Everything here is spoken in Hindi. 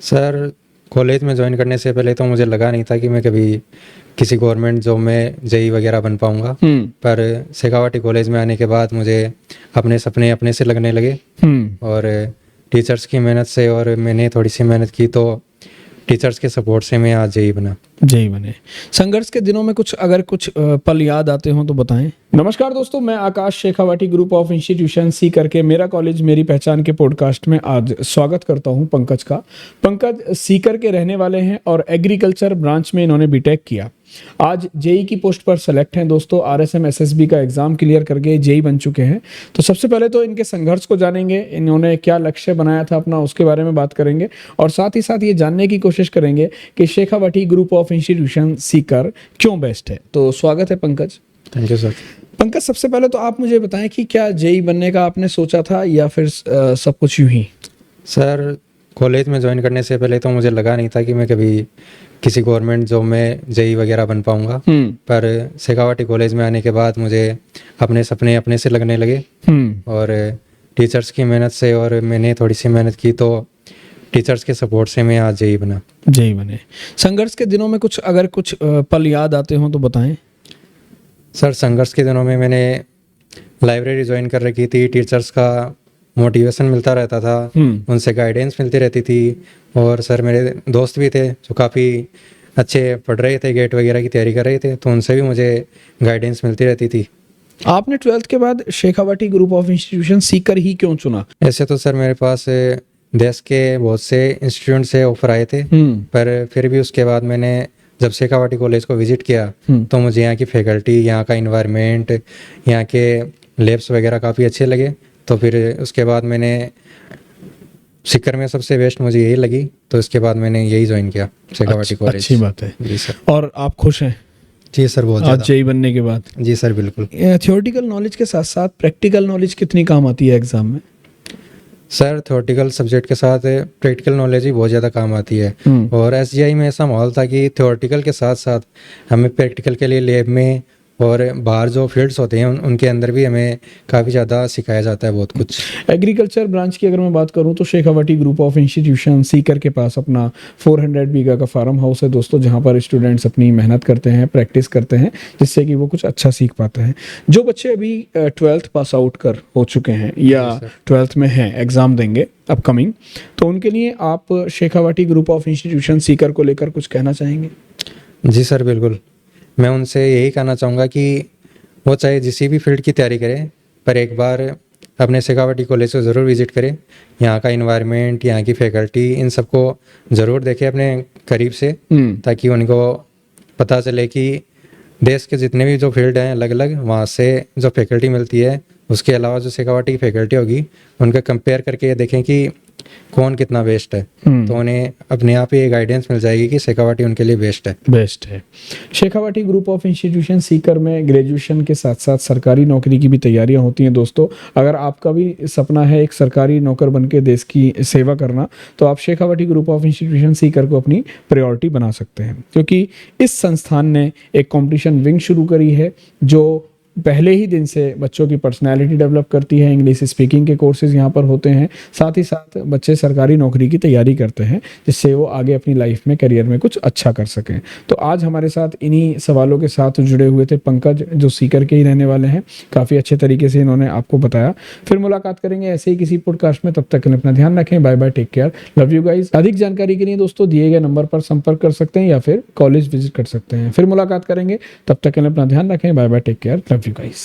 सर, कॉलेज में जॉइन करने से पहले तो मुझे लगा नहीं था कि मैं कभी किसी गवर्नमेंट जॉब में जेई वगैरह बन पाऊंगा। पर शेखावाटी कॉलेज में आने के बाद मुझे अपने सपने अपने से लगने लगे और टीचर्स की मेहनत से और मैंने थोड़ी सी मेहनत की तो टीचर्स के सपोर्ट से मैं आज जेई बने। संघर्ष के दिनों में कुछ पल याद आते हो तो बताएं। नमस्कार दोस्तों, मैं आकाश शेखावाटी ग्रुप ऑफ इंस्टीट्यूशन सी करके मेरा कॉलेज मेरी पहचान के पॉडकास्ट में आज स्वागत करता हूं पंकज का। पंकज सीकर के रहने वाले हैं और एग्रीकल्चर ब्रांच में इन्होंने बीटेक किया। आज जेई की पोस्ट पर सेलेक्ट हैं दोस्तों। आरएसएम एसएसबी का एग्जाम क्लियर करके जेई बन चुके हैं। तो सबसे पहले तो इनके संघर्ष को जानेंगे, इन्होंने क्या लक्ष्य बनाया था अपना, उसके बारे में बात करेंगे और साथ ही साथ ये जानने की कोशिश करेंगे कि Shekhawati group of institution Sikar क्यों बेस्ट है। तो स्वागत है Pankaj. Thank you sir. Pankaj, सबसे पहले तो आप मुझे बताएं कि क्या जेई बनने का आपने सोचा था या फिर सब कुछ यूं ही? सर, कॉलेज में ज्वाइन करने से पहले तो मुझे लगा नहीं था कि मैं कभी किसी गवर्नमेंट जॉब में जेई वगैरह बन पाऊंगा। पर शेखावाटी कॉलेज में आने के बाद मुझे अपने सपने अपने से लगने लगे और टीचर्स की मेहनत से और मैंने थोड़ी सी मेहनत की तो टीचर्स के सपोर्ट से मैं आज जेई बने। संघर्ष के दिनों में कुछ पल याद आते हो तो बताएं। सर, संघर्ष के दिनों में मैंने लाइब्रेरी ज्वाइन कर रखी थी। टीचर्स का मोटिवेशन मिलता रहता था, उनसे गाइडेंस मिलती रहती थी और सर मेरे दोस्त भी थे जो काफ़ी अच्छे पढ़ रहे थे, गेट वगैरह की तैयारी कर रहे थे, तो उनसे भी मुझे गाइडेंस मिलती रहती थी। आपने 12th के बाद Shekhawati group of institution Sikar ही क्यों चुना? ऐसे तो सर मेरे पास देश के बहुत से इंस्टीट्यूट से ऑफर आए थे, पर फिर भी उसके बाद मैंने जब शेखावाटी कॉलेज को विजिट किया तो मुझे यहाँ की फैकल्टी, यहाँ का इन्वायरमेंट, यहाँ के लैब्स वगैरह काफ़ी अच्छे लगे। तो फिर उसके बाद मैंने सीकर में सबसे बेस्ट मुझे यही लगी, तो इसके बाद मैंने यही ज्वाइन किया शेखावाटी कॉलेज। अच्छी बात है जी सर। और आप खुश हैं? जी सर, बहुत आज जेई बनने के बाद? जी सर, बिल्कुल। थ्योरेटिकल नॉलेज के साथ साथ प्रैक्टिकल नॉलेज कितनी काम आती है एग्जाम में? सर, थ्योरेटिकल सब्जेक्ट के साथ प्रैक्टिकल नॉलेज भी बहुत ज़्यादा काम आती है और एसजीआई में ऐसा माहौल था कि थ्योरेटिकल के साथ साथ हमें प्रैक्टिकल के लिए लैब में और बाहर जो फील्ड्स होते हैं उनके अंदर भी हमें काफ़ी ज़्यादा सिखाया जाता है बहुत कुछ। एग्रीकल्चर ब्रांच की अगर मैं बात करूं तो Shekhawati group of institution Sikar के पास अपना 400 बीघा का फार्म हाउस है दोस्तों, जहां पर स्टूडेंट्स अपनी मेहनत करते हैं, प्रैक्टिस करते हैं, जिससे कि वो कुछ अच्छा सीख पाते हैं। जो बच्चे अभी 12th पास आउट कर हो चुके हैं या 12th में हैं, एग्जाम देंगे अपकमिंग, तो उनके लिए आप Shekhawati group of institution Sikar को लेकर कुछ कहना चाहेंगे? जी सर, बिल्कुल। मैं उनसे यही कहना चाहूँगा कि वो चाहे जिस भी फील्ड की तैयारी करें, पर एक बार अपने शेखावाटी कॉलेज को ज़रूर विजिट करें। यहाँ का इन्वायरमेंट, यहाँ की फैकल्टी, इन सबको ज़रूर देखें अपने करीब से, ताकि उनको पता चले कि देश के जितने भी जो फील्ड हैं अलग अलग, वहाँ से जो फैकल्टी मिलती है, उसके अलावा जो शेखावाटी की फैकल्टी होगी उनका कंपेयर करके देखें कि कौन कितना बेस्ट है, तो उन्हें अपने आप ही गाइडेंस मिल जाएगी कि शेखावाटी उनके लिए बेस्ट है। Shekhawati group of institution Sikar में ग्रेजुएशन के साथ साथ सरकारी नौकरी की भी तैयारियां होती हैं दोस्तों। अगर आपका भी सपना है एक सरकारी नौकर बन के देश की सेवा करना, तो आप Shekhawati group of institution Sikar को अपनी प्रायोरिटी बना सकते हैं, क्योंकि इस संस्थान ने एक कॉम्पिटिशन विंग शुरू करी है जो पहले ही दिन से बच्चों की पर्सनैलिटी डेवलप करती है। इंग्लिश स्पीकिंग के कोर्सेज यहाँ पर होते हैं, साथ ही साथ बच्चे सरकारी नौकरी की तैयारी करते हैं, जिससे वो आगे अपनी लाइफ में, करियर में कुछ अच्छा कर सकें। तो आज हमारे साथ इन्हीं सवालों के साथ जुड़े हुए थे पंकज, जो सीकर के ही रहने वाले हैं। काफ़ी अच्छे तरीके से इन्होंने आपको बताया। फिर मुलाकात करेंगे ऐसे ही किसी पॉडकास्ट में, तब तक के लिए अपना ध्यान रखें। Bye bye, take care, love you guys. अधिक जानकारी के लिए दोस्तों दिए गए नंबर पर संपर्क कर सकते हैं या फिर कॉलेज विजिट कर सकते हैं। फिर मुलाकात करेंगे, तब तक के लिए अपना ध्यान रखें। Bye bye, take care, love you guys।